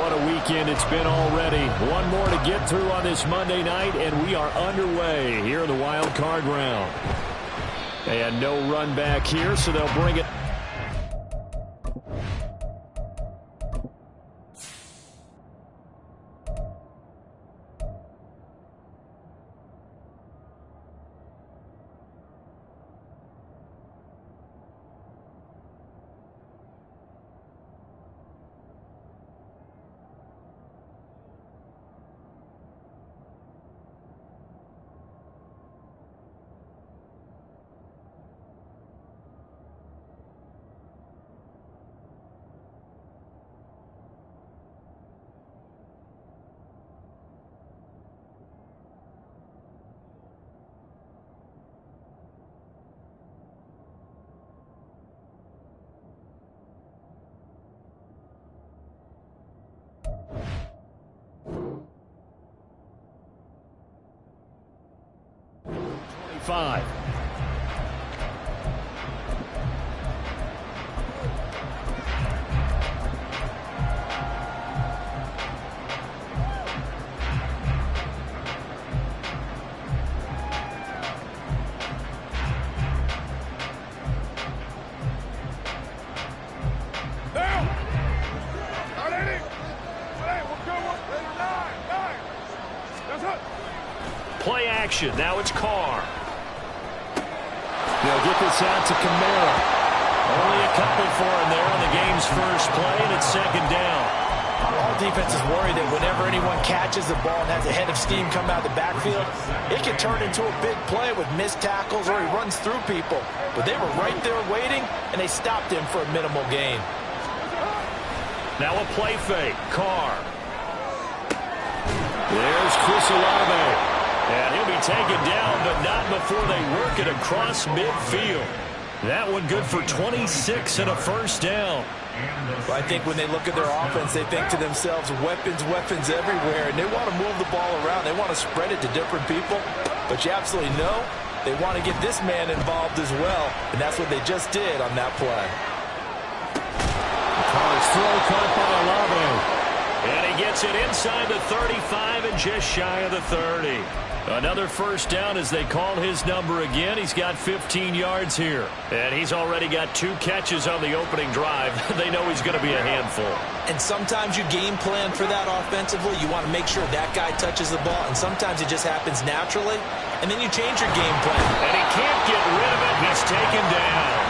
what a weekend it's been already. One more to get through on this Monday night, and we are underway here in the wild card round. And no run back here, so they'll bring it. Five. Play action. Now it's Carr. They'll get this out to Kamara. Only a couple for him there on the game's first play, and it's second down. All defense is worried that whenever anyone catches the ball and has a head of steam come out of the backfield, it can turn into a big play with missed tackles or he runs through people. But they were right there waiting, and they stopped him for a minimal gain. Now a play fake. Carr. There's Chris Olave. And he'll be taken down, but not before they work it across midfield. That one good for 26 and a first down. Well, I think when they look at their offense, they think to themselves, weapons, weapons everywhere, and they want to move the ball around. They want to spread it to different people, but you absolutely know they want to get this man involved as well, and that's what they just did on that play. Carr's throw caught by Olave. And he gets it inside the 35 and just shy of the 30. Another first down as they call his number again. He's got 15 yards here. And he's already got 2 catches on the opening drive. They know he's going to be a handful. And sometimes you game plan for that offensively. You want to make sure that guy touches the ball. And sometimes it just happens naturally. And then you change your game plan. And he can't get rid of it. He's taken down.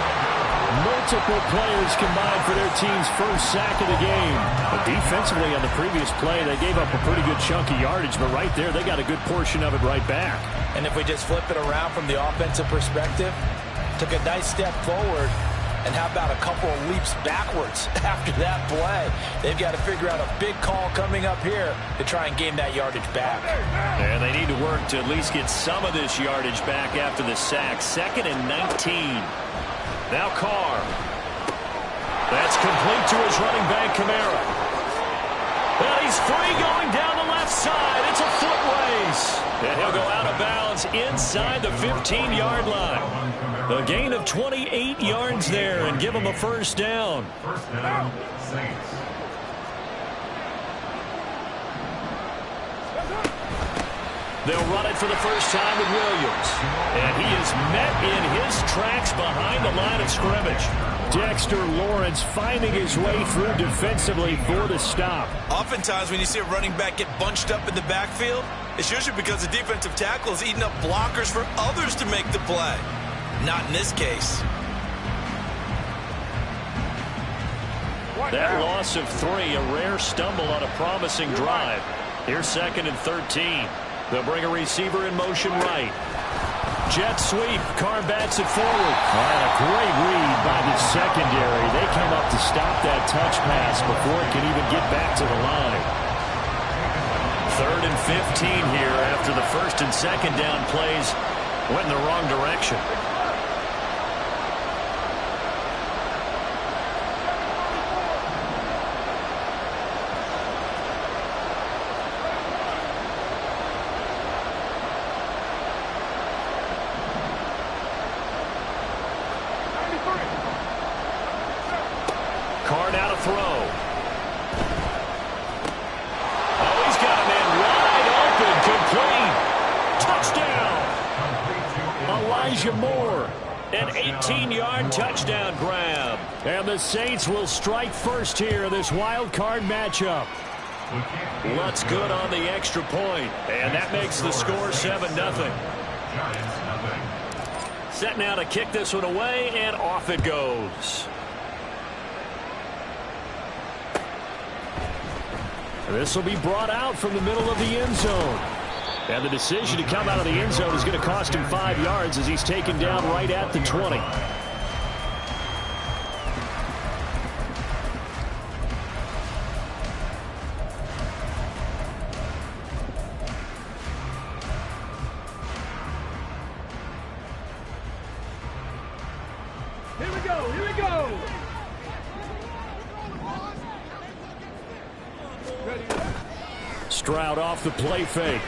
Multiple players combined for their team's first sack of the game. But defensively on the previous play, they gave up a pretty good chunk of yardage, but right there, they got a good portion of it right back. And if we just flip it around from the offensive perspective, took a nice step forward, and how about a couple of leaps backwards after that play? They've got to figure out a big call coming up here to try and gain that yardage back. And they need to work to at least get some of this yardage back after the sack. 2nd and 19. Now Carr. That's complete to his running back, Kamara. And he's free going down the left side. It's a foot race. And he'll go out of bounds inside the 15-yard line. A gain of 28 yards there and give him a first down. First down, Saints. They'll run it for the first time with Williams. And he is met in his tracks behind the line of scrimmage. Dexter Lawrence finding his way through defensively for the stop. Oftentimes when you see a running back get bunched up in the backfield, it's usually because the defensive tackle is eating up blockers for others to make the play. Not in this case. That loss of 3, a rare stumble on a promising drive. Here's 2nd and 13. They'll bring a receiver in motion right. Jet sweep. Carr bats it forward. And a great read by the secondary. They come up to stop that touch pass before it can even get back to the line. 3rd and 15 here after the 1st and 2nd down plays went in the wrong direction. Complete. Touchdown. Elijah Moore. An 18-yard touchdown grab. And the Saints will strike first here in this wild card matchup. Lutz good on the extra point. And that makes the score 7-0. Set now to kick this one away, and off it goes. This will be brought out from the middle of the end zone. And the decision to come out of the end zone is going to cost him 5 yards as he's taken down right at the 20. Here we go, here we go. Stroud off the play fake.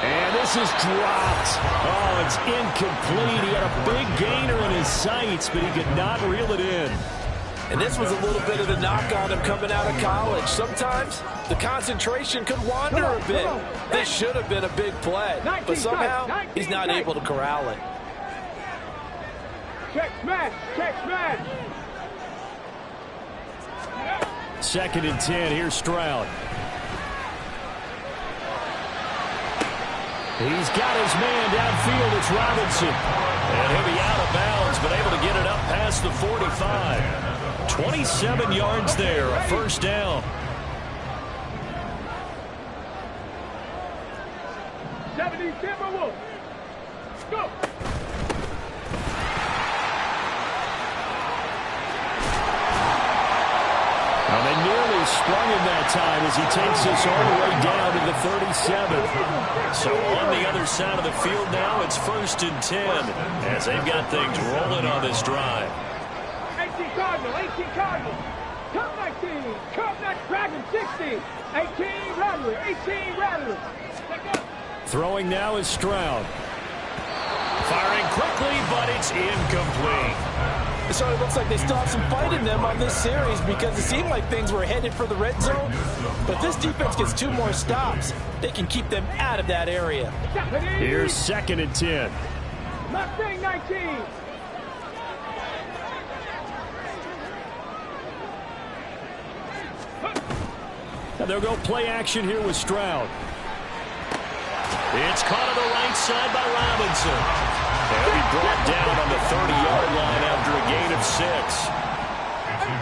And this is dropped. Oh, it's incomplete. He had a big gainer in his sights, but he could not reel it in. And this was a little bit of the knock on him coming out of college. Sometimes the concentration could wander a bit. This should have been a big play, but somehow he's not able to corral it. Check smash, check smash. 2nd and 10. Here's Stroud. He's got his man downfield. It's Robinson. And he'll be out of bounds, but able to get it up past the 45. 27 yards there, a first down. 70 Timberwolves. Go. Well, they nearly sprung him that time as he takes this all the way down to the 37. So on the other side of the field now, it's 1st and 10 as they've got things rolling on this drive. 18 Cardinal, 18 Cardinal. Cup 19, Cup Dragon 60. 18 Rattler, 18 Rattler. Throwing now is Stroud. Firing quickly, but it's incomplete. So it looks like they still have some fight in them on this series because it seemed like things were headed for the red zone. But this defense gets 2 more stops. They can keep them out of that area. Here's 2nd and 10. Mustang 19. And they'll go play action here with Stroud. It's caught on the right side by Robinson. He'll be brought down on the 30-yard line after a gain of 6.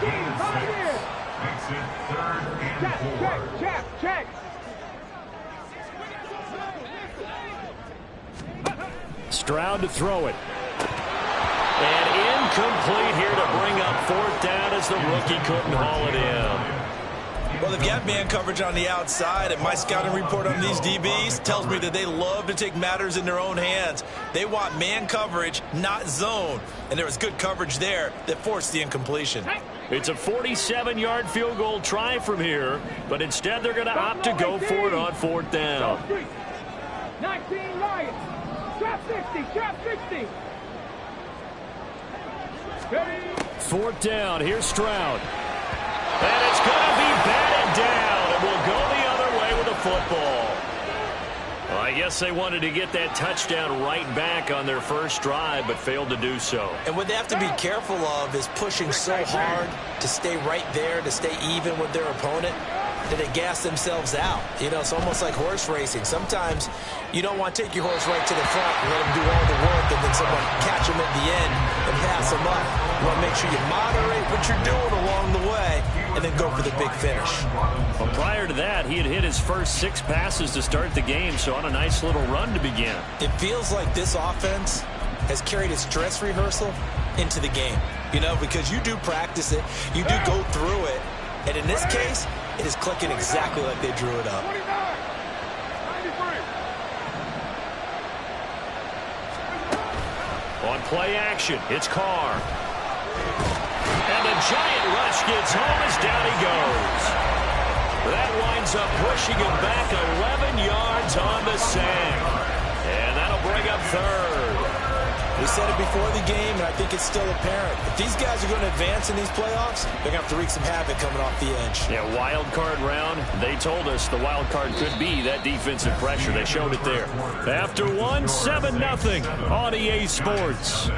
18, right here. Exit 3rd and Check, 4. check, check, check. Stroud to throw it. And incomplete here to bring up 4th down as the rookie couldn't haul it in. Well, they've got man coverage on the outside, and my scouting report on these DBs tells me that they love to take matters in their own hands. They want man coverage, not zone. And there was good coverage there that forced the incompletion. It's a 47-yard field goal try from here, but instead they're going to opt to go for it on 4th down. 19 Lions. Trap 60, trap 60. 4th down. Here's Stroud. And it's going to be batted down, and we'll go the other way with the football. Well, I guess they wanted to get that touchdown right back on their first drive, but failed to do so. And what they have to be careful of is pushing so hard to stay right there, to stay even with their opponent, that they gas themselves out. You know, it's almost like horse racing. Sometimes you don't want to take your horse right to the front and let him do all the work, and then someone catch him at the end and pass him up. You want to make sure you moderate what you're doing along the way and then go for the big finish. Well, prior to that, he had hit his first 6 passes to start the game, so on a nice little run to begin. It feels like this offense has carried its dress rehearsal into the game, you know, because you do practice it, you do go through it, and in this case, it is clicking exactly like they drew it up. 29, 93. On play action, it's Carr. And the giant rush gets home as down he goes. That winds up pushing him back 11 yards on the sack. And that'll bring up 3rd. We said it before the game, and I think it's still apparent. If these guys are going to advance in these playoffs, they're going to have to wreak some havoc coming off the edge. Yeah, wild card round. They told us the wild card could be that defensive pressure. They showed it there. After one, 7-0 on EA Sports.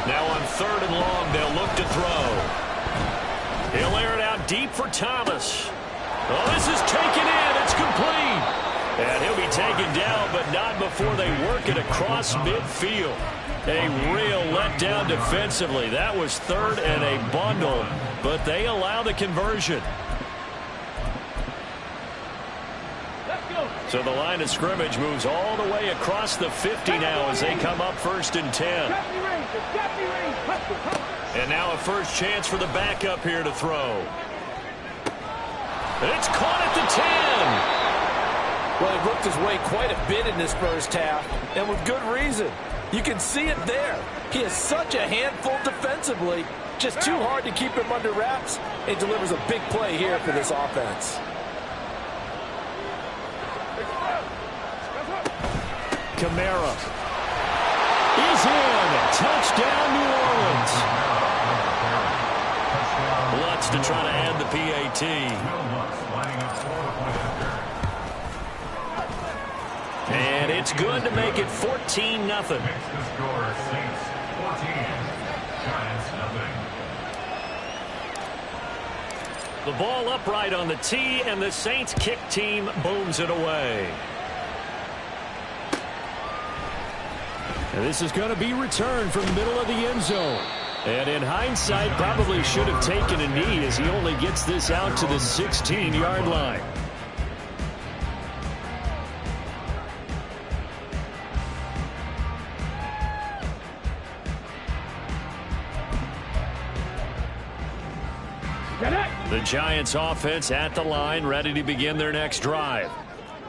Now on 3rd and long, they'll look to throw. He'll air it out deep for Thomas. Oh, this is taken in. It's complete. And he'll be taken down, but not before they work it across midfield. A real letdown defensively. That was 3rd and a bundle, but they allow the conversion. So the line of scrimmage moves all the way across the 50 now as they come up 1st and 10. And now a first chance for the backup here to throw. It's caught at the 10. Well, he worked his way quite a bit in this first half, and with good reason. You can see it there. He is such a handful defensively. Just too hard to keep him under wraps. It delivers a big play here for this offense. Kamara is in. Touchdown, New Orleans. Lutz to try to add the PAT. And it's good to make it 14-0. The ball upright on the tee, and the Saints kick team booms it away. And this is going to be returned from the middle of the end zone. And in hindsight, probably should have taken a knee as he only gets this out to the 16-yard line. The Giants offense at the line, ready to begin their next drive.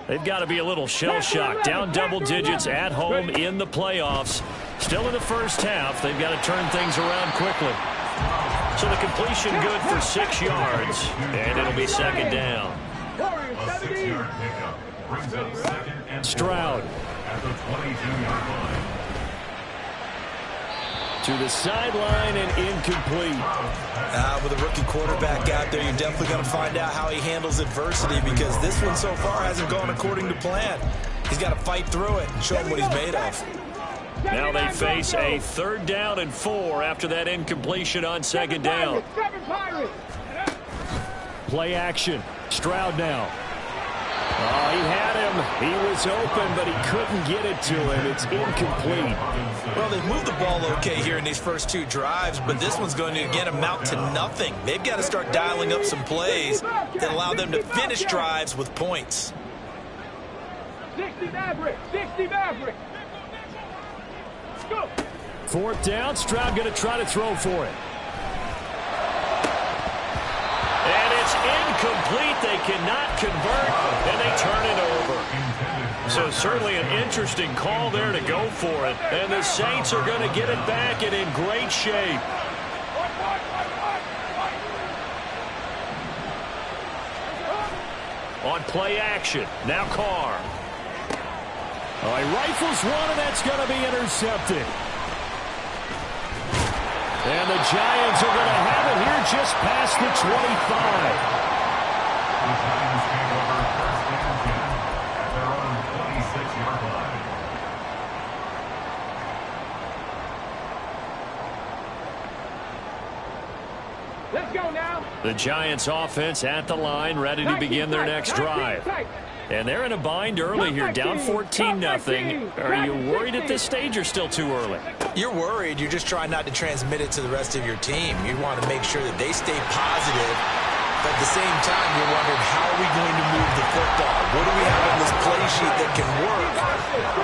They've got to be a little shell-shocked, down double digits at home in the playoffs. Still in the first half, they've got to turn things around quickly. So the completion good for 6 yards, and it'll be 2nd down. A 6-yard pickup brings up 2nd and Stroud at the 22-yard line. To the sideline and incomplete. With a rookie quarterback out there, you're definitely going to find out how he handles adversity, because this one so far hasn't gone according to plan. He's got to fight through it and show him what he's made of. Now they face a 3rd down and 4 after that incompletion on 2nd down. Play action. Stroud now. Oh, he had him. He was open, but he couldn't get it to him. It's incomplete. Well, they've moved the ball okay here in these first 2 drives, but this one's going to, again, amount to nothing. They've got to start dialing up some plays that allow them to finish drives with points. 60 Maverick. 60 Maverick. Go. 4th down. Stroud going to try to throw for it. And it's incomplete. They cannot convert, and they turn it over. So certainly an interesting call there to go for it. And the Saints are going to get it back and in great shape. On play action, now Carr. Oh, he rifles one, and that's going to be intercepted. And the Giants are going to have it here just past the 25. The Giants take over 1st and 10 at their own 26-yard line. Let's go now. The Giants offense at the line, ready to begin their next drive. And they're in a bind early here, down 14-0. Are you worried at this stage or still too early? You're worried. You're just trying not to transmit it to the rest of your team. You want to make sure that they stay positive At the same time, you're wondering, how are we going to move the football? What do we have on this play sheet that can work?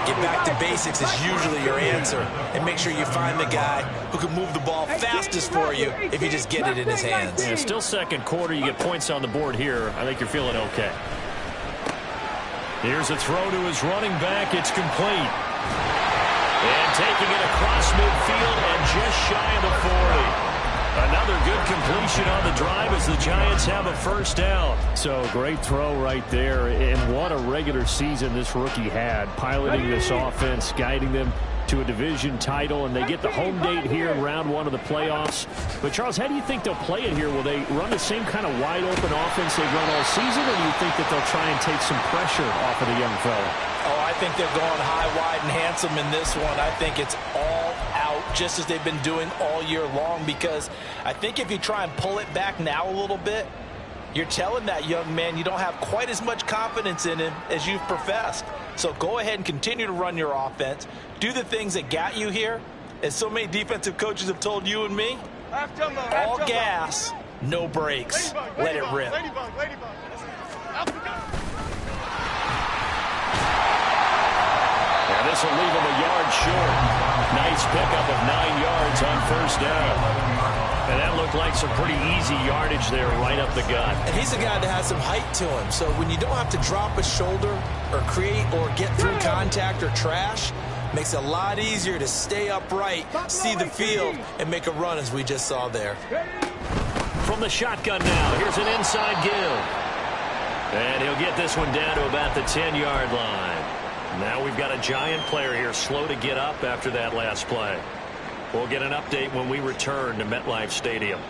Get back to basics is usually your answer. And make sure you find the guy who can move the ball fastest for you if you just get it in his hands. Yeah, still second quarter. You get points on the board here. I think you're feeling okay. Here's a throw to his running back. It's complete. And taking it across midfield and just shy of the 40. Another good completion on the drive as the Giants have a first down. So great throw right there. And what a regular season this rookie had, piloting this offense, guiding them to a division title, and they get the home date here in round 1 of the playoffs. But, Charles, how do you think they'll play it here? Will they run the same kind of wide-open offense they've run all season, or do you think that they'll try and take some pressure off of the young fella? Oh, I think they're going high, wide, and handsome in this one. I think it's all out, just as they've been doing all year long, because I think if you try and pull it back now a little bit, you're telling that young man you don't have quite as much confidence in him as you've professed. So go ahead and continue to run your offense. Do the things that got you here. As so many defensive coaches have told you and me, all gas, no brakes. Let it rip. Now this will leave him a yard short. Nice pickup of 9 yards on first down. And that looked like some pretty easy yardage there right up the gut. And he's a guy that has some height to him. So when you don't have to drop a shoulder or create or get through contact or trash, makes it a lot easier to stay upright, see the field, and make a run as we just saw there. From the shotgun now, here's an inside give. And he'll get this one down to about the 10-yard line. Now we've got a Giant player here slow to get up after that last play. We'll get an update when we return to MetLife Stadium.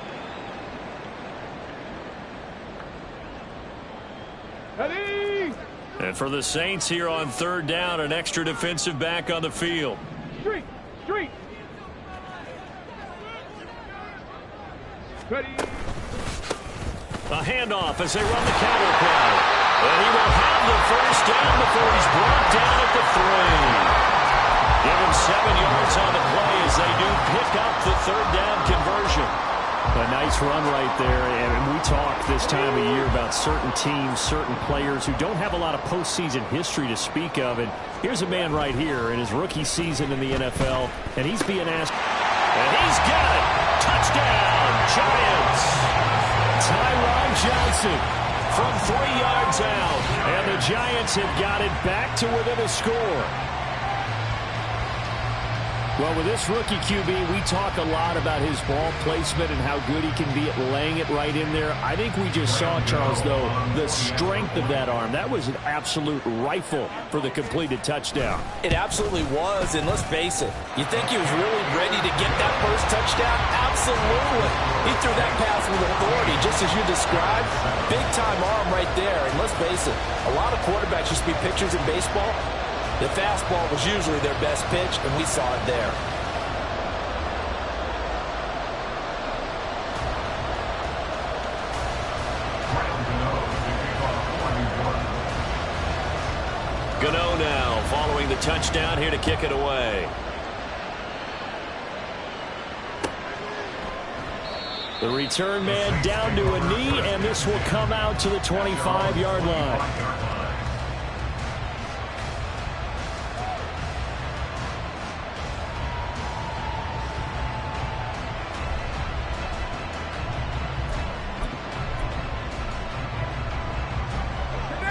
And for the Saints here on third down, an extra defensive back on the field. Street. Ready. A handoff as they run the counter play. And he will have the first down before he's brought down at the 3. Give him 7 yards on the play as they do pick up the third down conversion. A nice run right there, and we talk this time of year about certain teams, certain players who don't have a lot of postseason history to speak of, and here's a man right here in his rookie season in the NFL, and he's being asked, and he's got it! Touchdown, Giants! Tyron Johnson from 3 yards out, and the Giants have got it back to within a score. Well, with this rookie QB, we talk a lot about his ball placement and how good he can be at laying it right in there. I think we just saw, Charles, though, the strength of that arm. That was an absolute rifle for the completed touchdown. It absolutely was, and let's face it, you think he was really ready to get that first touchdown? Absolutely. He threw that pass with authority, just as you described. Big-time arm right there, and let's face it, a lot of quarterbacks used to be pitchers in baseball. The fastball was usually their best pitch, and we saw it there. Gano now following the touchdown here to kick it away. The return man down to a knee, and this will come out to the 25-yard line.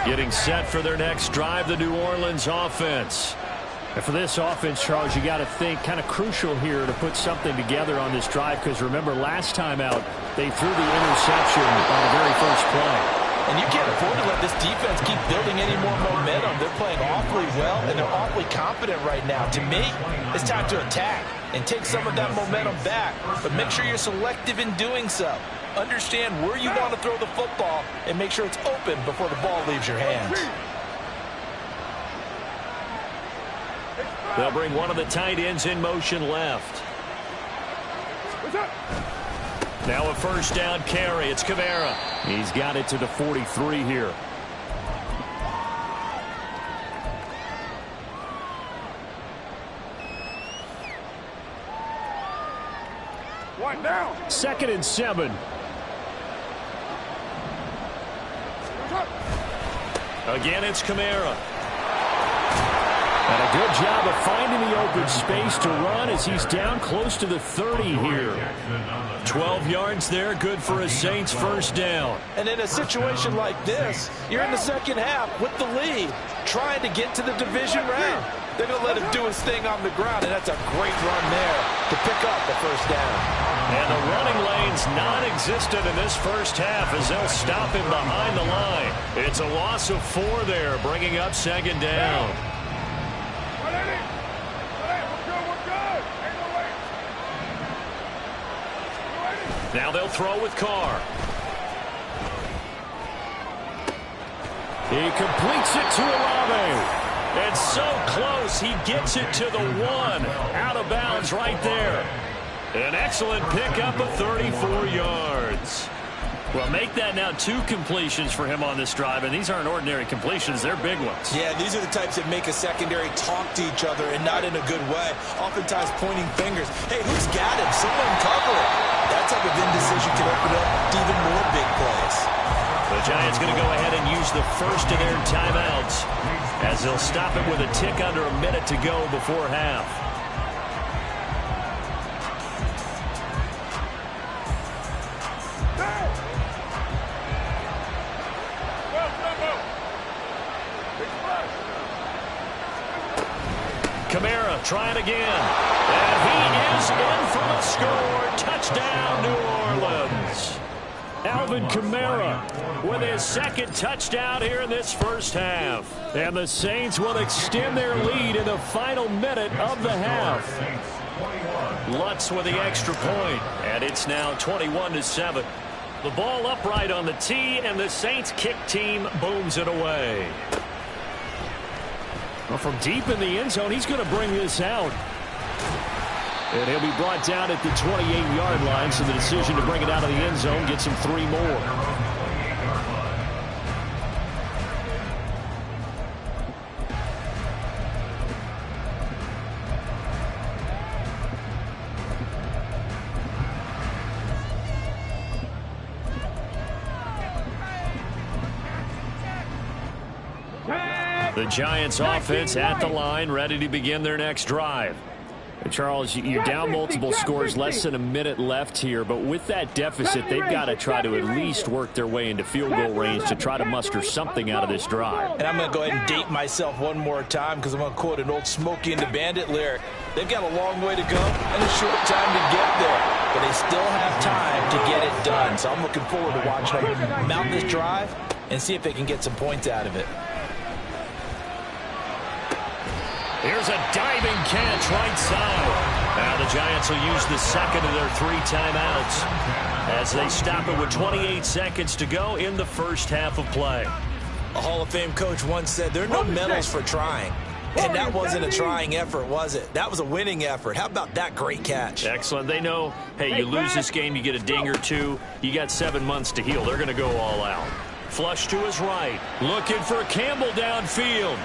Getting set for their next drive, the New Orleans offense. And for this offense, Charles, you got to think kind of crucial here to put something together on this drive, because remember last time out they threw the interception on the very first play. And you can't afford to let this defense keep building any more momentum. They're playing awfully well, and they're awfully confident right now. To me, it's time to attack and take some of that momentum back, but make sure you're selective in doing so. Understand where you want to throw the football and make sure it's open before the ball leaves your hands. They'll bring one of the tight ends in motion left. Now a first down carry. It's Kamara. He's got it to the 43 here. One down. 2nd and 7. Again, it's Kamara. And a good job of finding the open space to run as he's down close to the 30 here. 12 yards there, good for a Saints first down. And in a situation like this, you're in the second half with the lead, trying to get to the division round. They're going to let him do his thing on the ground, and that's a great run there to pick up the first down. And the running lane's non-existent in this first half as they'll stop him behind the line. It's a loss of 4 there, bringing up second down. Now they'll throw with Carr. He completes it to Olave. It's so close, he gets it to the 1. Out of bounds right there. An excellent pickup of 34 yards. Well, make that now 2 completions for him on this drive, and these aren't ordinary completions. They're big ones. Yeah, these are the types that make a secondary talk to each other, and not in a good way. Oftentimes pointing fingers. Hey, who's got him? Someone cover it. That type of indecision can open up even more big plays. The Giants going to go ahead and use the first of their timeouts as they'll stop it with a tick under a minute to go before half. Kamara trying again. And he is in for the score. Touchdown, New Orleans. Alvin Kamara with his second touchdown here in this first half. And the Saints will extend their lead in the final minute of the half. Lutz with the extra point, and it's now 21-7. The ball upright on the tee, and the Saints kick team booms it away. Well, from deep in the end zone, he's going to bring this out. And he'll be brought down at the 28-yard line, so the decision to bring it out of the end zone gets him 3 more. The Giants offense at the line, ready to begin their next drive. Charles, you're down multiple scores, less than a minute left here, but with that deficit, they've got to try to at least work their way into field goal range to try to muster something out of this drive. And I'm going to go ahead and date myself one more time because I'm going to quote an old Smokey and the Bandit lyric. They've got a long way to go and a short time to get there, but they still have time to get it done. So I'm looking forward to watching them mount this drive and see if they can get some points out of it. Here's a diving catch right side. Now the Giants will use the second of their 3 timeouts as they stop it with 28 seconds to go in the first half of play. A Hall of Fame coach once said there are no medals for trying. And that wasn't a trying effort, was it? That was a winning effort. How about that great catch? Excellent. They know, hey, you lose this game, you get a ding or 2. You got 7 months to heal. They're going to go all out. Flush to his right. Looking for Campbell downfield.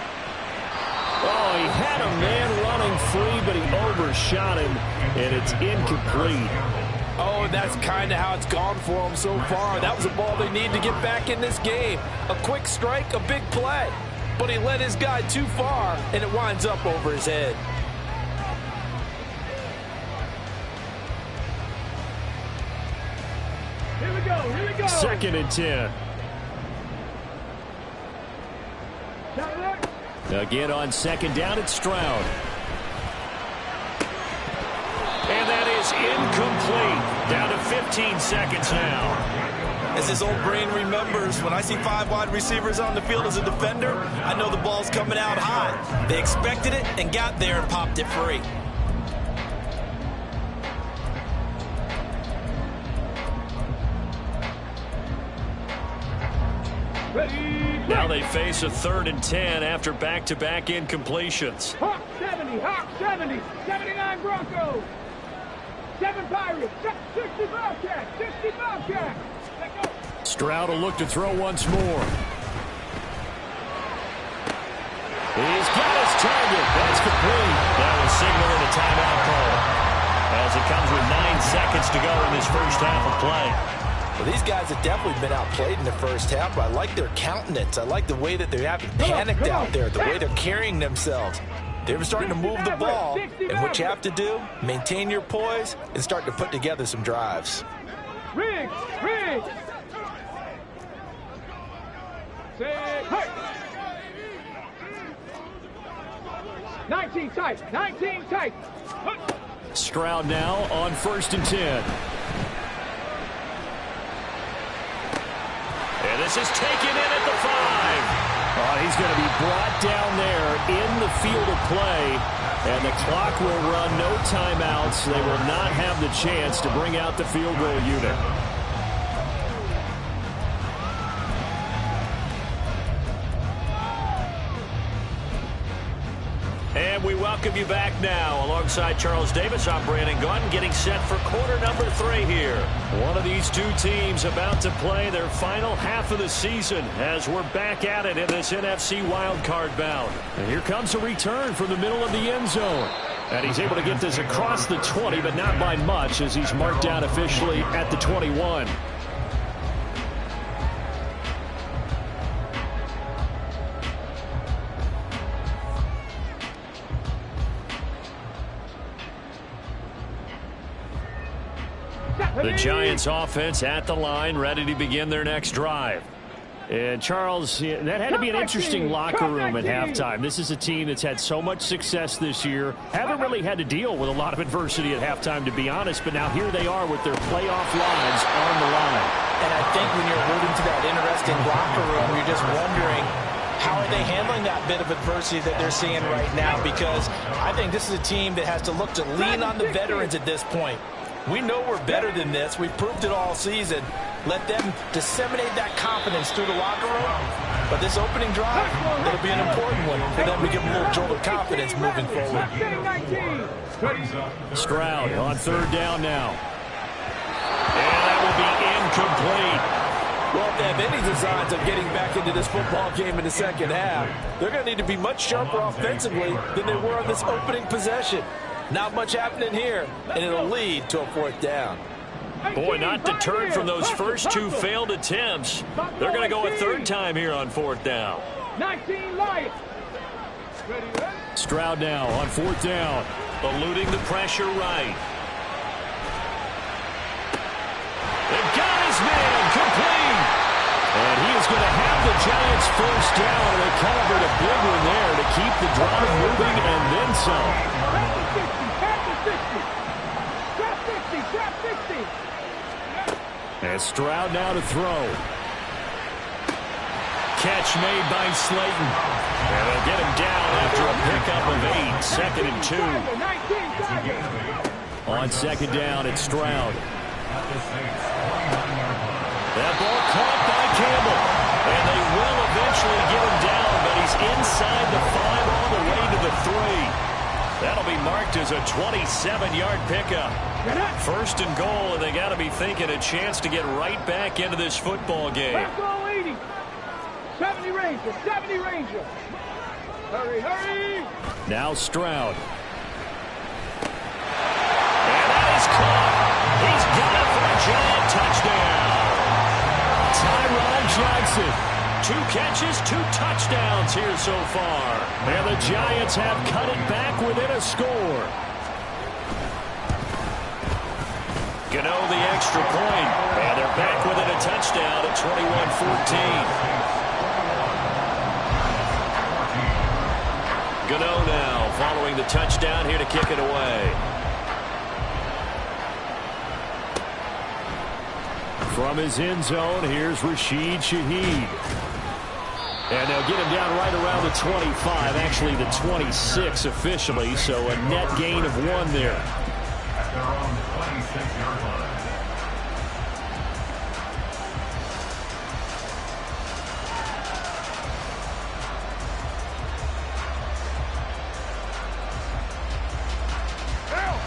Oh, he had a man running free, but he overshot him, and it's incomplete. Oh, that's kind of how it's gone for them so far. That was a ball they need to get back in this game. A quick strike, a big play. But he led his guy too far, and it winds up over his head. Here we go, here we go. 2nd and 10. Again on 2nd down, it's Stroud. And that is incomplete. Down to 15 seconds now. As his old brain remembers, when I see 5 wide receivers on the field as a defender, I know the ball's coming out high. They expected it and got there and popped it free. Now they face a 3rd and 10 after back-to-back incompletions. Hawk 70, Hawk 70, 79 Broncos, 7 Pirates, 60 Bobcats, 60 Bobcats. Let's go. Stroud will look to throw once more. He's got his target. That's complete. That was signaling a timeout call as it comes with 9 seconds to go in this first half of play. Well, these guys have definitely been outplayed in the first half, but I like their countenance. I like the way that they haven't panicked out there, the way they're carrying themselves. They were starting to move the ball, and what you have to do, maintain your poise and start to put together some drives. Riggs! 19 tight. Stroud now on 1st and 10. And this is taken in at the 5. He's going to be brought down there in the field of play. And the clock will run, no timeouts. They will not have the chance to bring out the field goal unit. And we welcome you back now. Alongside Charles Davis, I'm Brandon Gunn, getting set for quarter number 3 here. One of these two teams about to play their final half of the season as we're back at it in this NFC wildcard bout. And here comes a return from the middle of the end zone. And he's able to get this across the 20, but not by much as he's marked down officially at the 21. The Giants offense at the line, ready to begin their next drive. And Charles, that had to be an interesting locker room at halftime. This is a team that's had so much success this year. Haven't really had to deal with a lot of adversity at halftime, to be honest. But now here they are with their playoff lives on the line. And I think when you're alluding to that interesting locker room, you're just wondering, how are they handling that bit of adversity that they're seeing right now? Because I think this is a team that has to look to lean on the veterans at this point. We know we're better than this. We've proved it all season. Let them disseminate that confidence through the locker room. But this opening drive, it'll be an important one for them to give them a little jolt of confidence moving forward. Stroud on 3rd down now. And that will be incomplete. Well, if they have any designs of getting back into this football game in the second half, they're going to need to be much sharper offensively than they were on this opening possession. Not much happening here, and it'll lead to a 4th down. Boy, not deterred from those first 2 failed attempts. They're going to go a 3rd time here on 4th down. 19 Lions. Stroud now on 4th down, eluding the pressure right. They've got his man complete. And he is going to have the Giants 1st down. They covered a big one there to keep the drive moving and then some. And Stroud now to throw. Catch made by Slayton. And they'll get him down after a pickup of 8. 2nd and 2. On 2nd down, it's Stroud. That ball caught by Campbell. And they will eventually get him down, but he's inside the 5 all the way to the 3. That'll be marked as a 27-yard pickup. 1st and goal, and they got to be thinking a chance to get right back into this football game. Left goal 80. 70 Ranger. Hurry. Now Stroud. And that is caught. He's got it for a giant touchdown. Tyron Johnson. 2 catches, 2 touchdowns here so far. And the Giants have cut it back within a score. Gano the extra point. And they're back within a touchdown at 21-14. Gano now following the touchdown here to kick it away. From his end zone, here's Rashid Shaheed. And they'll get him down right around the 25, actually the 26 officially, so a net gain of 1 there. At their own 26-yard line.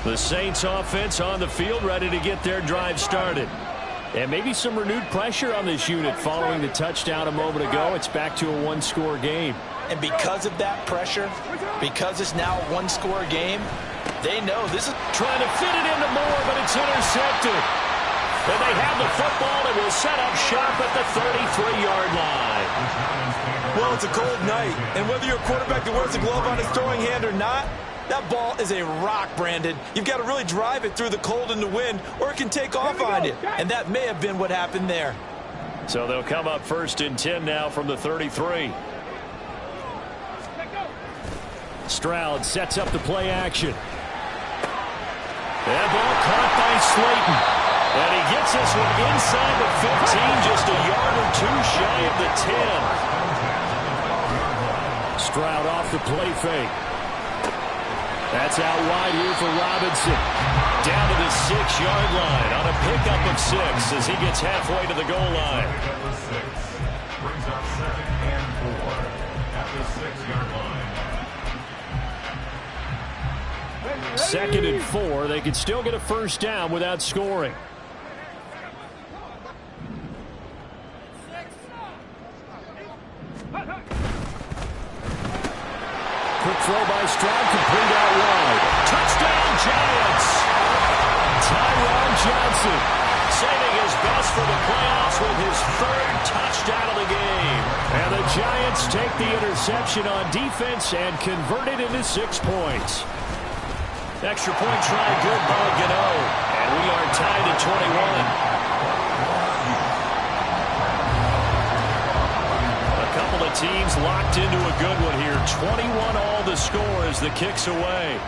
The Saints offense on the field, ready to get their drive started. And maybe some renewed pressure on this unit following the touchdown a moment ago. It's back to a 1-score game. And because of that pressure, because it's now a 1-score game, they know this is trying to fit it into Moore, but it's intercepted. And they have the football and will set up shop at the 33-yard line. Well, it's a cold night, and whether you're a quarterback that wears a glove on his throwing hand or not, that ball is a rock, Brandon. You've got to really drive it through the cold and the wind, or it can take off on you. And that may have been what happened there. So they'll come up 1st and 10 now from the 33. Stroud sets up the play action. That ball caught by Slayton. And he gets this one inside the 15, just a yard or two shy of the 10. Stroud off the play fake. That's out wide here for Robinson. Down to the 6-yard line on a pickup of 6 as he gets halfway to the goal line. Brings up 2nd and 4 at the 6-yard line. 2nd and 4. They could still get a first down without scoring. Quick throw by Stroud, complete out wide. Touchdown, Giants! Tyrone Johnson saving his best for the playoffs with his 3rd touchdown of the game. And the Giants take the interception on defense and convert it into 6 points. Extra point try good by Gano. And we are tied at 21. Couple of teams locked into a good one here. 21 all the score as the kick's away.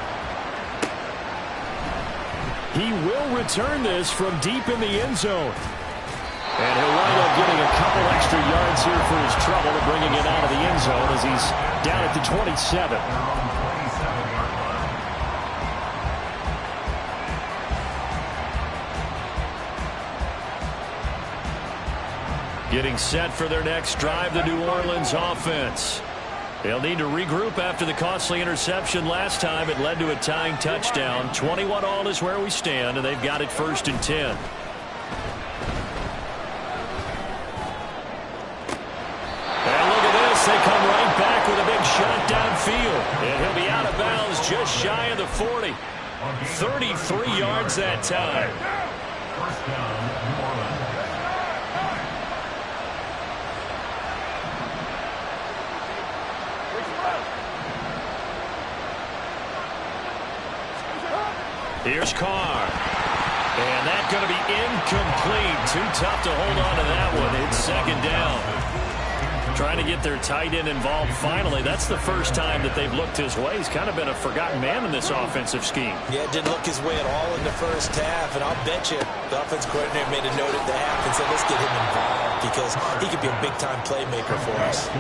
He will return this from deep in the end zone. And he'll wind up getting a couple extra yards here for his trouble to bringing it out of the end zone as he's down at the 27. Getting set for their next drive, the New Orleans offense. They'll need to regroup after the costly interception last time. It led to a tying touchdown. 21 all is where we stand, and they've got it 1st and 10. And look at this. They come right back with a big shot downfield. And he'll be out of bounds just shy of the 40. 33 yards that time. First down, New Orleans. Here's Carr. And that's going to be incomplete. Too tough to hold on to that one. It's 2nd down. Trying to get their tight end involved finally. That's the first time that they've looked his way. He's kind of been a forgotten man in this offensive scheme. Yeah, it didn't look his way at all in the first half. And I'll bet you the offense coordinator made a note at the half and said, let's get him involved because he could be a big-time playmaker for us.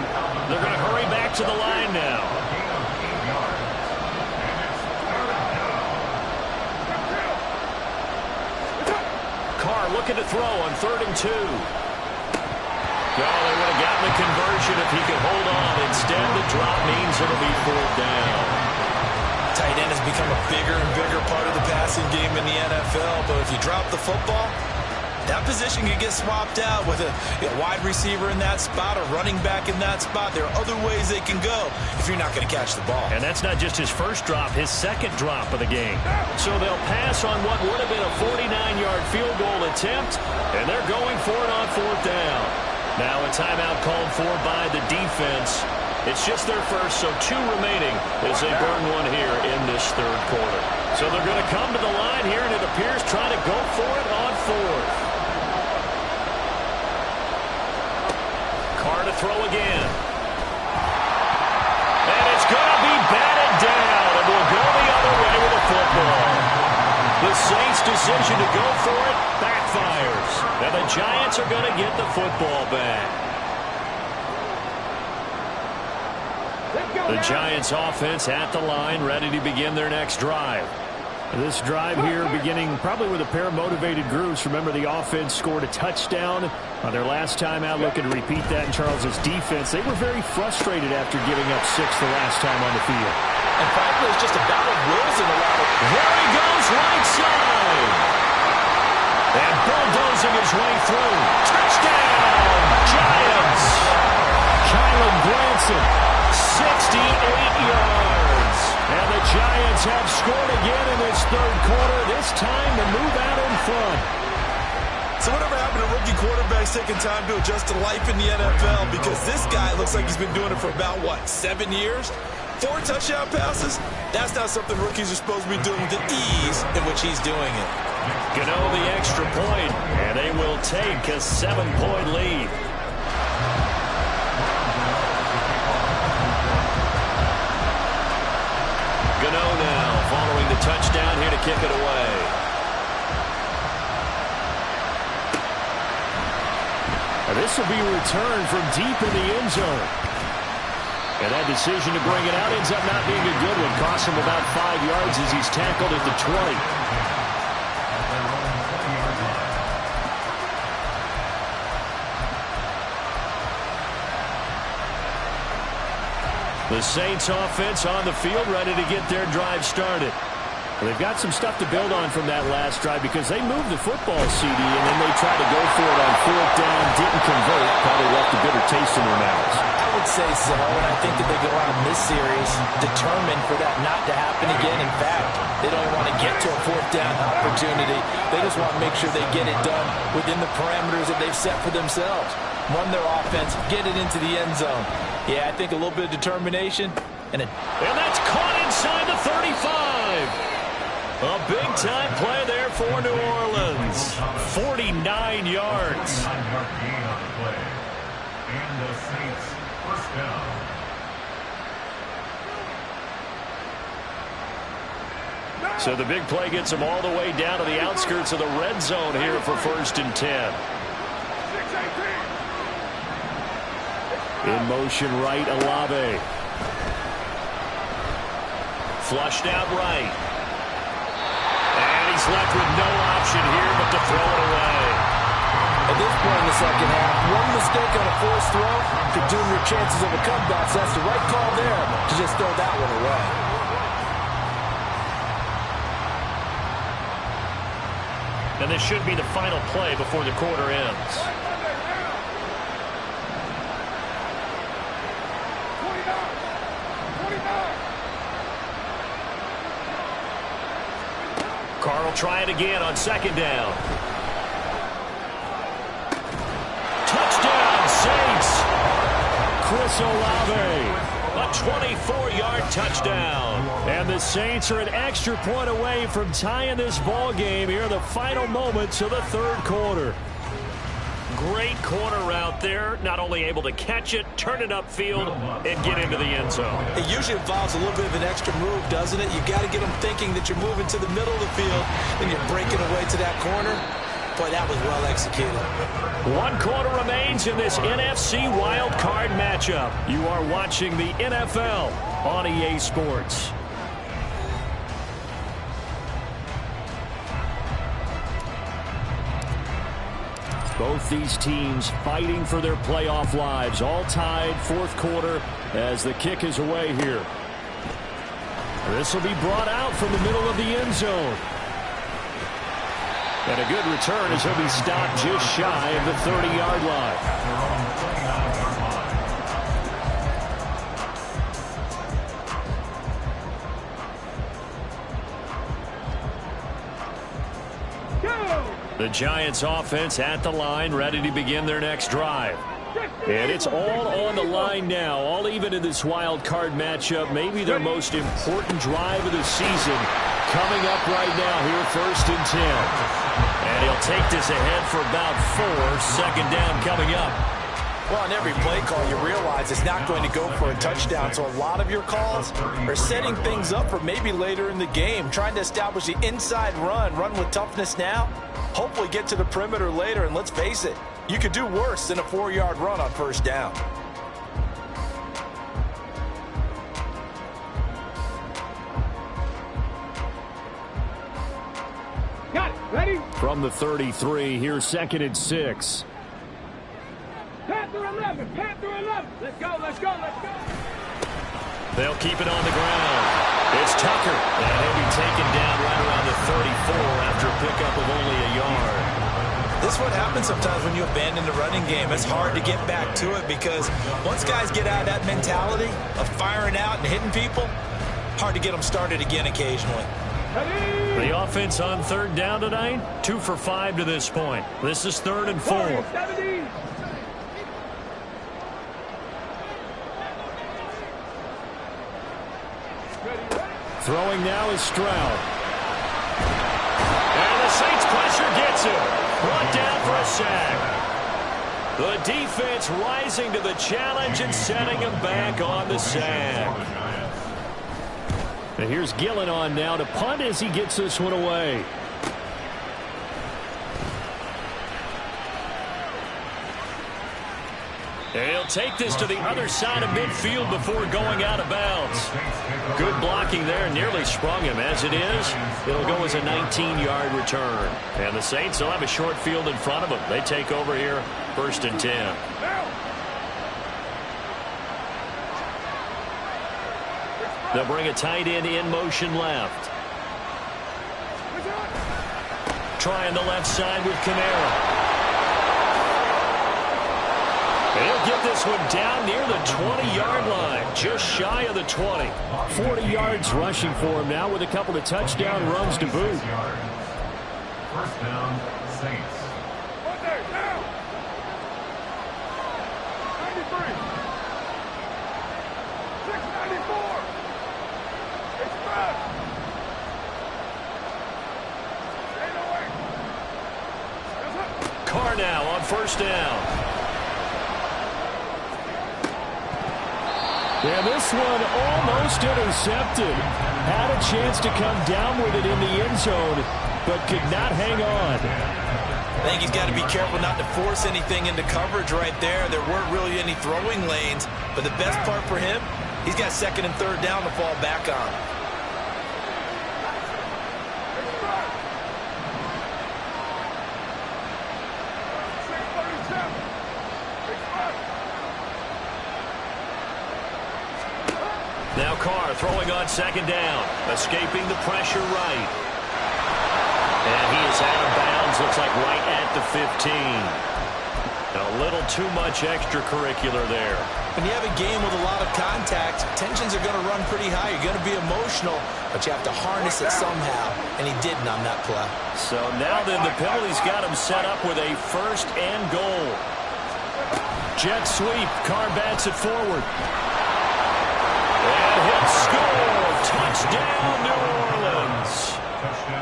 They're going to hurry back to the line now. Carr looking to throw on 3rd and 2. Oh, they would have gotten the conversion if he could hold on. Instead, the drop means it'll be 4th down. Tight end has become a bigger and bigger part of the passing game in the NFL, but if you drop the football, that position can get swapped out with a wide receiver in that spot, a running back in that spot. There are other ways they can go if you're not going to catch the ball. And that's not just his first drop, his 2nd drop of the game. So they'll pass on what would have been a 49-yard field goal attempt, and they're going for it on 4th down. Now a timeout called for by the defense. It's just their first, so 2 remaining as they burn one here in this 3rd quarter. So they're going to come to the line here, and it appears trying to go for it on 4th. Carr to throw again. And it's going to be batted down, and we'll go the other way with the football. The Saints' decision to go for it backfires. And the Giants are going to get the football back. The Giants offense at the line, ready to begin their next drive. This drive here beginning probably with a pair of motivated groups. Remember, the offense scored a touchdown on their last time out, looking to repeat that in Charles's defense. They were very frustrated after giving up 6 the last time on the field. And frankly, it's just a battle of wills in a lot of... There he goes, right side. And bulldozing his way through. Touchdown, Giants. Kylan Granson, 68 yards. And the Giants have scored again in this 3rd quarter, this time to move out in front. So whatever happened to rookie quarterbacks taking time to adjust to life in the NFL? Because this guy looks like he's been doing it for about, what, 7 years? 4 touchdown passes? That's not something rookies are supposed to be doing with the ease in which he's doing it. Gano the extra point, and they will take a 7-point lead. Gano now following the touchdown here to kick it away. And this will be returned from deep in the end zone. And that decision to bring it out ends up not being a good one. Costs him about 5 yards as he's tackled at the 20. The Saints offense on the field, ready to get their drive started. Well, they've got some stuff to build on from that last drive because they moved the football, CD, and then they tried to go for it on 4th down, didn't convert, probably left a bitter taste in their mouths. I would say so, and I think that they go out in this series determined for that not to happen again. In fact, they don't even want to get to a 4th down opportunity. They just want to make sure they get it done within the parameters that they've set for themselves. Run their offense, get it into the end zone. Yeah, I think a little bit of determination. And that's caught inside the 35. A big-time play there for New Orleans. 49 yards. And the Saints first down. So the big play gets them all the way down to the outskirts of the red zone here for 1st and 10. In motion right, Olave. Flushed out right. And he's left with no option here but to throw it away. At this point in the second half, one mistake on a forced throw could doom your chances of a comeback. So that's the right call there to just throw that one away. And this should be the final play before the quarter ends. Carr will try it again on 2nd down. Touchdown, Saints! Chris Olave, a 24-yard touchdown. And the Saints are an extra point away from tying this ball game here in the final moments of the 3rd quarter. Great corner route there. Not only able to catch it, turn it upfield, and get into the end zone. It usually involves a little bit of an extra move, doesn't it? You've got to get them thinking that you're moving to the middle of the field, and you're breaking away to that corner. Boy, that was well executed. 1 quarter remains in this NFC wild card matchup. You are watching the NFL on EA Sports. Both these teams fighting for their playoff lives. All tied, 4th quarter as the kick is away here. This will be brought out from the middle of the end zone. And a good return as he'll be stopped just shy of the 30-yard line. The Giants offense at the line, ready to begin their next drive. And it's all on the line now, all even in this wild card matchup. Maybe their most important drive of the season coming up right now here, 1st and 10. And he'll take this ahead for about 4. 2nd down coming up. Well, on every play call, you realize it's not going to go for a touchdown. So a lot of your calls are setting things up for maybe later in the game, trying to establish the inside run with toughness now. Hopefully get to the perimeter later, and let's face it, you could do worse than a 4-yard run on 1st down. Got it. Ready? From the 33, here's 2nd and 6. Panther 11. Panther 11. Let's go. Let's go. Let's go. They'll keep it on the ground. It's Tucker, and he'll be taken down right around the 34 after a pickup of only a yard. This is what happens sometimes when you abandon the running game. It's hard to get back to it because once guys get out of that mentality of firing out and hitting people, hard to get them started again occasionally. The offense on third down tonight, 2 for 5 to this point. This is 3rd and 4. 70. Throwing now is Stroud. And the Saints pressure gets him. Brought down for a sack. The defense rising to the challenge and setting him back on the sack. And here's Gillen on now to punt as he gets this one away. And he'll take this to the other side of midfield before going out of bounds. Good blocking there, nearly sprung him. As it is, it'll go as a 19-yard return. And the Saints will have a short field in front of them. They take over here, 1st and 10. They'll bring a tight end in motion left. Trying the left side with Kamara. He'll get this one down near the 20-yard line, just shy of the 20. 40 yards rushing for him now with a couple of touchdown runs to boot. 1st down, Saints. 93. 694. It's back. Carr now on 1st down. And this one almost intercepted. Had a chance to come down with it in the end zone, but could not hang on. I think he's got to be careful not to force anything into coverage right there. There weren't really any throwing lanes, but the best part for him, he's got 2nd and 3rd down to fall back on. Now Carr throwing on 2nd down, escaping the pressure right. And he is out of bounds, looks like right at the 15. A little too much extracurricular there. When you have a game with a lot of contact, tensions are going to run pretty high. You're going to be emotional, but you have to harness it somehow, and he didn't on that play. So now then the penalty's got him set up with a 1st and goal. Jet sweep, Carr bats it forward. And he'll score. Touchdown, New Orleans.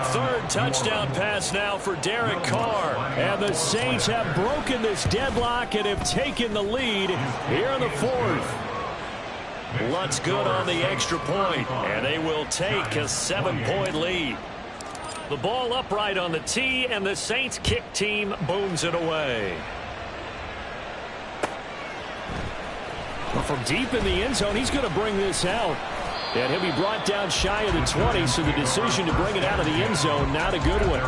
3rd touchdown pass now for Derek Carr. And the Saints have broken this deadlock and have taken the lead here in the 4th. Lutz good on the extra point, and they will take a 7-point lead. The ball upright on the tee, and the Saints kick team booms it away. From deep in the end zone, he's going to bring this out. And he'll be brought down shy of the 20, so the decision to bring it out of the end zone, not a good one.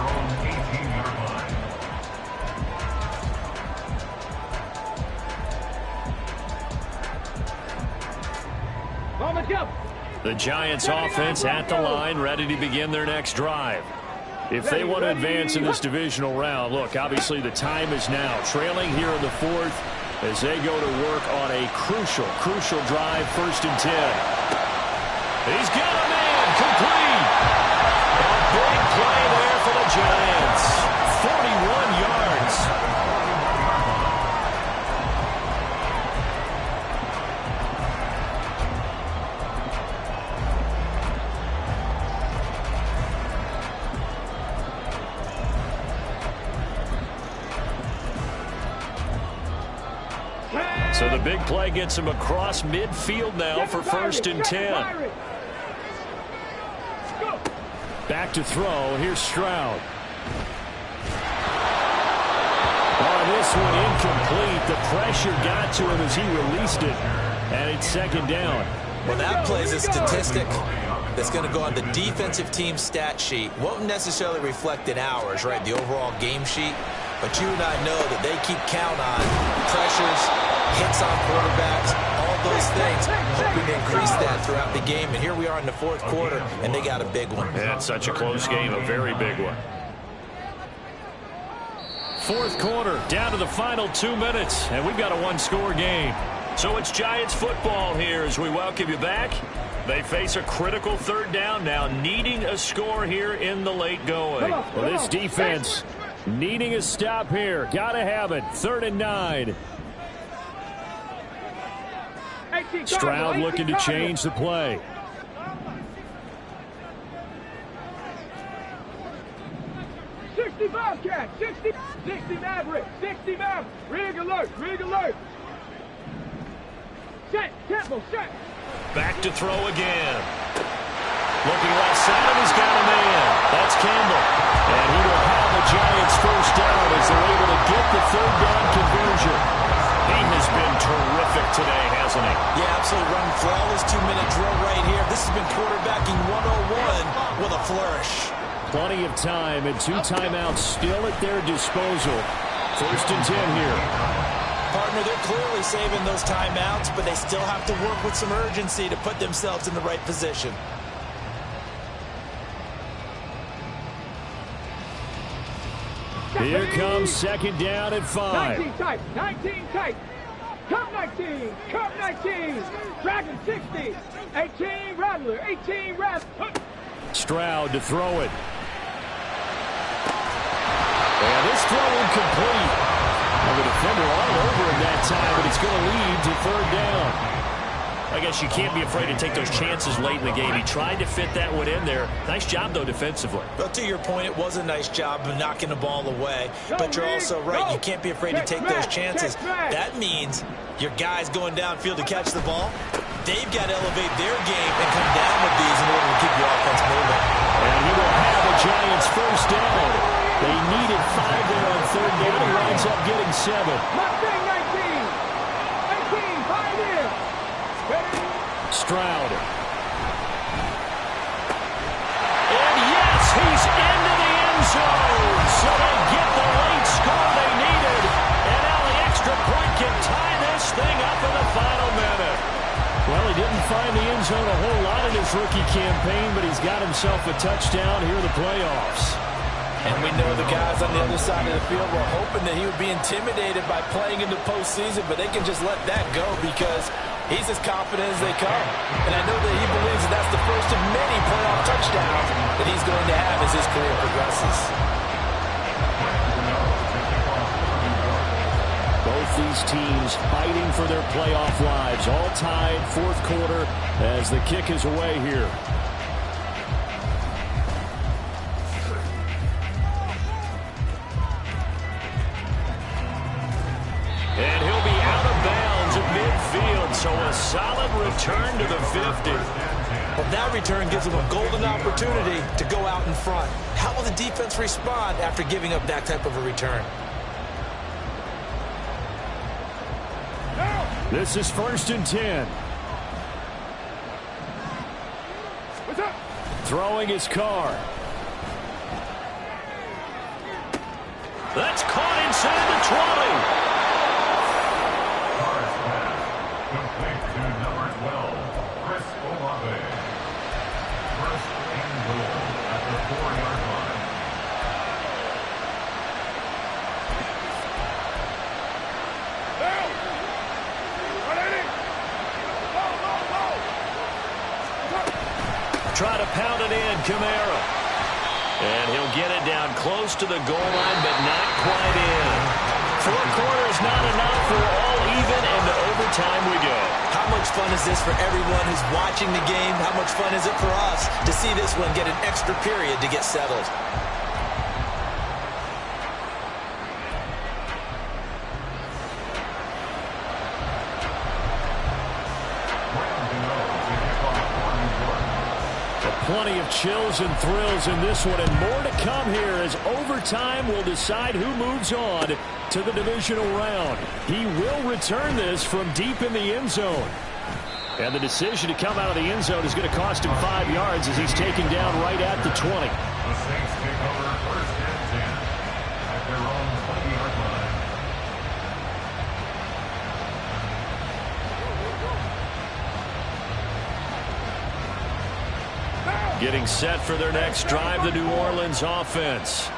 The Giants offense at the line, ready to begin their next drive. If they want to advance in this divisional round, look, obviously the time is now. Trailing here in the 4th as they go to work on a crucial drive, 1st and 10. He's got a man, complete. A big play there for the Giants. 41 yards. So the big play gets him across midfield now for 1st and 10. Back to throw. Here's Stroud. Oh, this one incomplete. The pressure got to him as he released it. And it's 2nd down. Well, that plays a statistic that's going to go on the defensive team stat sheet. Won't necessarily reflect in ours, right, the overall game sheet. But you and I know that they keep count on pressures, hits on quarterbacks, all those things, hoping to increase that throughout the game. And here we are in the 4th quarter, and they got a big one. Yeah, it's such a close game, a very big one. 4th quarter, down to the final 2 minutes, and we've got a 1-score game. So it's Giants football here as we welcome you back. They face a critical third down now, needing a score here in the late going. Well, this defense needing a stop here. Got to have it. 3rd and 9. Stroud looking to change the play. Bobcat, 60 Maverick, 60 Maverick, rig alert. Set, tempo, set. Back to throw again. Looking left side, he's got a man. That's Campbell. And he will have the Giants first down as they're able to get the 3rd down conversion. He has been terrific today, hasn't he? Yeah, absolutely running flawless 2-minute drill right here. This has been quarterbacking 101 with a flourish. Plenty of time and 2 timeouts still at their disposal. 1st and 10 here. Partner, they're clearly saving those timeouts, but they still have to work with some urgency to put themselves in the right position. Here comes 2nd down at 5. 19 tight. Come 19. Dragon 60. 18 Rattler. Stroud to throw it. And this throw incomplete. Well, the defender all over him that time, but it's going to lead to 3rd down. I guess you can't be afraid to take those chances late in the game. He tried to fit that one in there. Nice job, though, defensively. Well, to your point, it was a nice job of knocking the ball away. But you're also right. You can't be afraid to take those chances. That means your guys going downfield to catch the ball, they've got to elevate their game and come down with these in order to keep your offense moving. And he will have the Giants first down. They needed 5 there on 3rd down. He winds up getting 7. Mustang 19. 5 in. Stroud. And yes, he's into the end zone. So they get the late score they needed. And now the extra point can tie this thing up in the final minute. Well, he didn't find the end zone a whole lot in his rookie campaign, but he's got himself a touchdown here in the playoffs. And we know the guys on the other side of the field were hoping that he would be intimidated by playing in the postseason, but they can just let that go because he's as confident as they come. And I know that he believes that that's the first of many playoff touchdowns that he's going to have as his career progresses. Both these teams fighting for their playoff lives. All tied, 4th quarter as the kick is away here. And he'll be out of bounds at midfield, so a solid return to the 50. Well, that return gives them a golden opportunity to go out in front. How will the defense respond after giving up that type of a return? This is 1st and 10. What's up? Throwing his car. That's caught inside the 20. Complete to number 12, Chris Olave. 1st and goal at the 4-yard line. Try to pound it in, Kamara. And he'll get it down close to the goal line, but not quite in. 4 quarters not enough. We're all even, and to overtime we go. How much fun is this for everyone who's watching the game? How much fun is it for us to see this one get an extra period to get settled? Plenty of chills and thrills in this one, and more to come here as overtime will decide who moves on to the divisional round. He will return this from deep in the end zone. And the decision to come out of the end zone is going to cost him 5 yards as he's taken down right at the 20. The Saints take over 1st and 10 at their own 20-yard line. Getting set for their next drive, the New Orleans offense.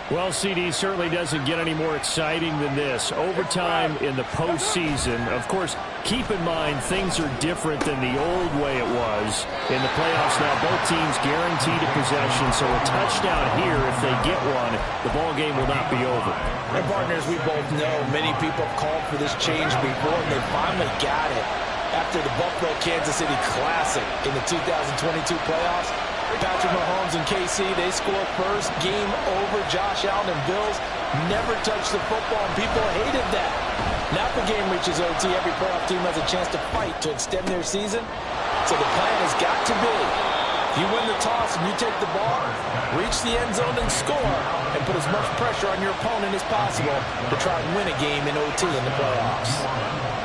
Well, CD certainly doesn't get any more exciting than this. Overtime in the postseason. Of course, keep in mind things are different than the old way it was in the playoffs. Now both teams guaranteed a possession, so a touchdown here, if they get one, the ball game will not be over. And partners, we both know many people have called for this change before, and they finally got it after the Buffalo-Kansas City Classic in the 2022 playoffs. Patrick Mahomes and KC, they score first. Game over. Josh Allen and Bills never touched the football, and people hated that. Now if the game reaches OT, every playoff team has a chance to fight to extend their season. So the plan has got to be, if you win the toss and you take the ball, reach the end zone and score, and put as much pressure on your opponent as possible to try and win a game in OT in the playoffs.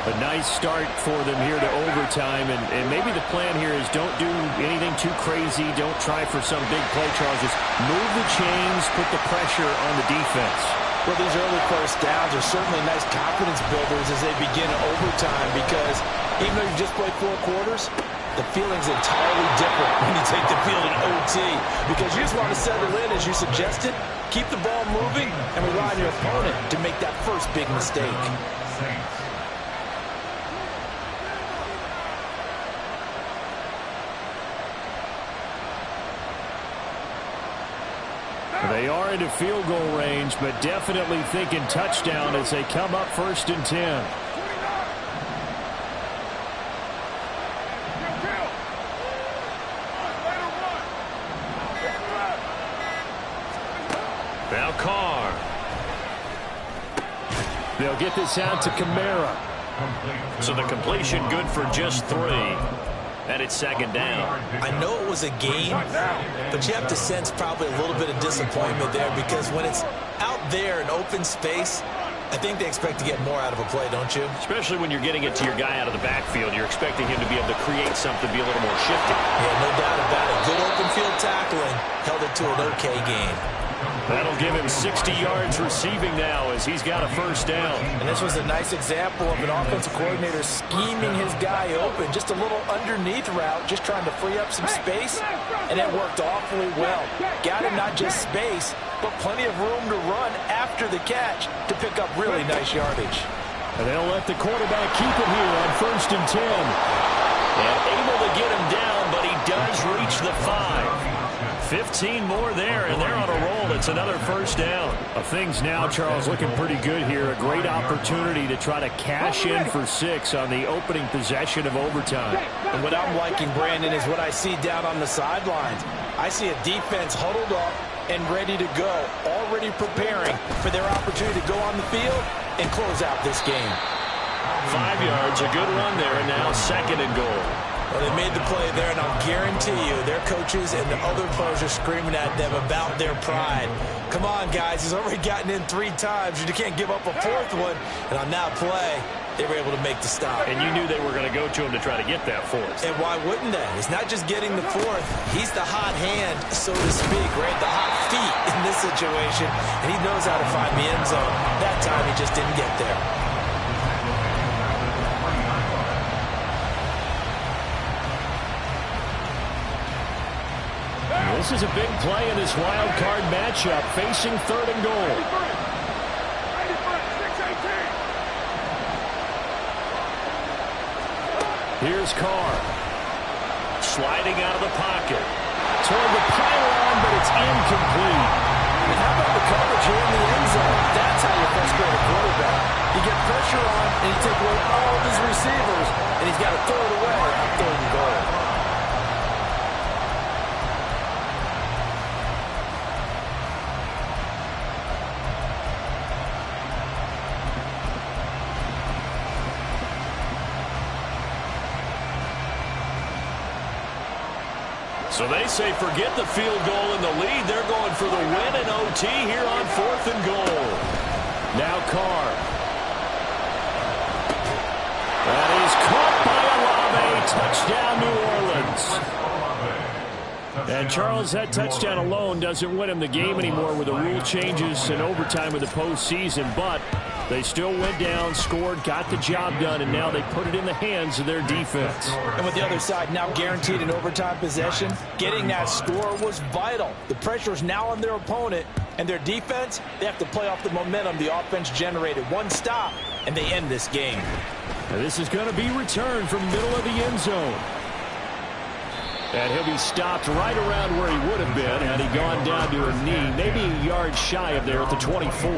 A nice start for them here to overtime, and maybe the plan here is don't do anything too crazy. Don't try for some big play, Charles. Just move the chains, put the pressure on the defense. Well, these early first downs are certainly nice confidence builders as they begin overtime, because even though you've just played 4 quarters, the feeling's entirely different when you take the field in OT, because you just want to settle in, as you suggested, keep the ball moving, and rely on your opponent to make that first big mistake. They are into field goal range, but definitely thinking touchdown as they come up 1st and 10. Now Carr. They'll get this out to Kamara. So the completion good for just 3. And it's 2nd down. I know it was a game, but you have to sense probably a little bit of disappointment there, because when it's out there in open space, I think they expect to get more out of a play, don't you? Especially when you're getting it to your guy out of the backfield. You're expecting him to be able to create something, be a little more shifty. Yeah, no doubt about it. Good open field tackling held it to an okay game. That'll give him 60 yards receiving now as he's got a 1st down. And this was a nice example of an offensive coordinator scheming his guy open. Just a little underneath route, just trying to free up some space, and it worked awfully well. Got him not just space, but plenty of room to run after the catch to pick up really nice yardage. And they'll let the quarterback keep it here on 1st and 10. And able to get him down, but he does reach the 5. 15 more there, and they're on a roll. It's another 1st down. Things now, Charles, looking pretty good here. A great opportunity to try to cash in for 6 on the opening possession of overtime. And what I'm liking, Brandon, is what I see down on the sidelines. I see a defense huddled up and ready to go, already preparing for their opportunity to go on the field and close out this game. 5 yards, a good run there, and now 2nd and goal. Well, they made the play there, and I'll guarantee you their coaches and the other players are screaming at them about their pride. Come on, guys. He's already gotten in 3 times. You can't give up a 4th one. And on that play, they were able to make the stop. And you knew they were going to go to him to try to get that 4th. And why wouldn't they? It's not just getting the 4th. He's the hot hand, so to speak, right? The hot feet in this situation. And he knows how to find the end zone. That time, he just didn't get there. This is a big play in this wild card matchup, facing 3rd and goal. Here's Carr. Sliding out of the pocket. Toward the pylon, but it's incomplete. And how about the coverage here in the end zone? That's how you frustrate a quarterback. You get pressure on, and you take away all of his receivers, and he's got to throw it away on 3rd and goal. So they say forget the field goal in the lead. They're going for the win in OT here on 4th and goal. Now Carr. That is caught by Olave. Touchdown, New Orleans. And Charles, that touchdown alone doesn't win him the game anymore with the rule changes in overtime of the postseason. But they still went down, scored, got the job done, and now they put it in the hands of their defense. And with the other side now guaranteed an overtime possession, getting that score was vital. The pressure is now on their opponent, and their defense, they have to play off the momentum the offense generated. One stop, and they end this game. And this is going to be returned from the middle of the end zone. And he'll be stopped right around where he would have been had he gone down to a knee, maybe a yard shy of there at the 24.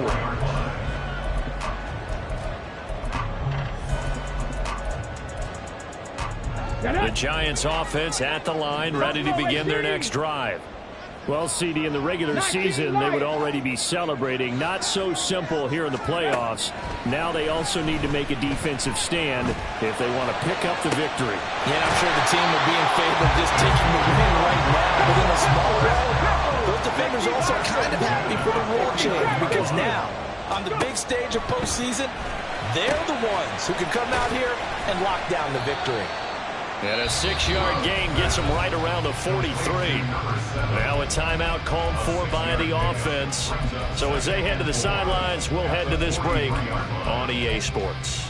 The Giants offense at the line, ready to begin their next drive. Well, CD, in the regular season, they would already be celebrating. Not so simple here in the playoffs. Now they also need to make a defensive stand if they want to pick up the victory. Yeah, I'm sure the team will be in favor of just taking the win right now. But in a small way, those defenders are also kind of happy for the rule change because now, on the big stage of postseason, they're the ones who can come out here and lock down the victory. And a 6-yard gain gets him right around the 43. Now a timeout called for by the offense. So as they head to the sidelines, we'll head to this break on EA Sports.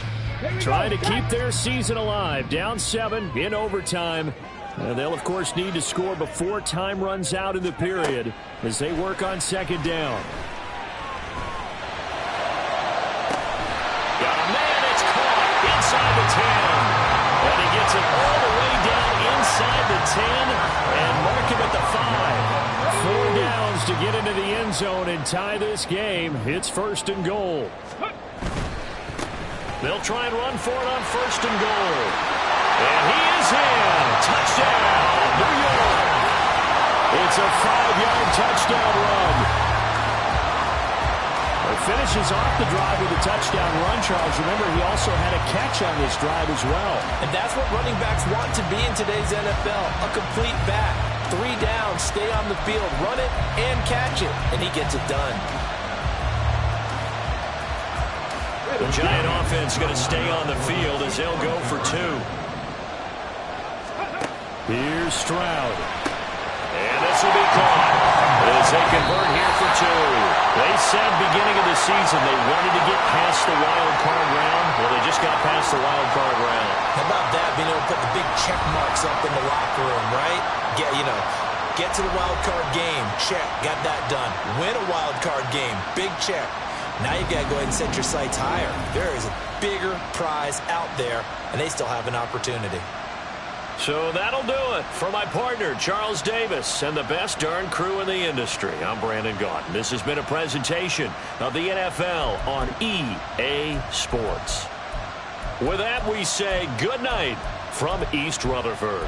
Trying to keep their season alive. Down 7 in overtime. They'll, of course, need to score before time runs out in the period as they work on second down. Got a man, it's caught inside the 10. And he gets it all the way down inside the 10 and mark him at the 5. 4 downs to get into the end zone and tie this game. It's first and goal. They'll try and run for it on first and goal. And he is in. Touchdown, New York. It's a 5-yard touchdown run. Finishes off the drive with a touchdown run, Charles. Remember, he also had a catch on this drive as well. And that's what running backs want to be in today's NFL. A complete back. 3 downs, stay on the field, run it, and catch it. And he gets it done. The Giant offense going to stay on the field as they'll go for 2. Here's Stroud. And this will be caught as they convert here for 2. They said beginning of the season they wanted to get past the wild card round. Well, they just got past the wild card round. How about that, being able to put the big check marks up in the locker room, right? Get to the wild card game, check, got that done. Win a wild card game, big check. Now you've got to go ahead and set your sights higher. There is a bigger prize out there, and they still have an opportunity. So that'll do it for my partner, Charles Davis, and the best darn crew in the industry. I'm Brandon Gaudin. This has been a presentation of the NFL on EA Sports. With that, we say good night from East Rutherford.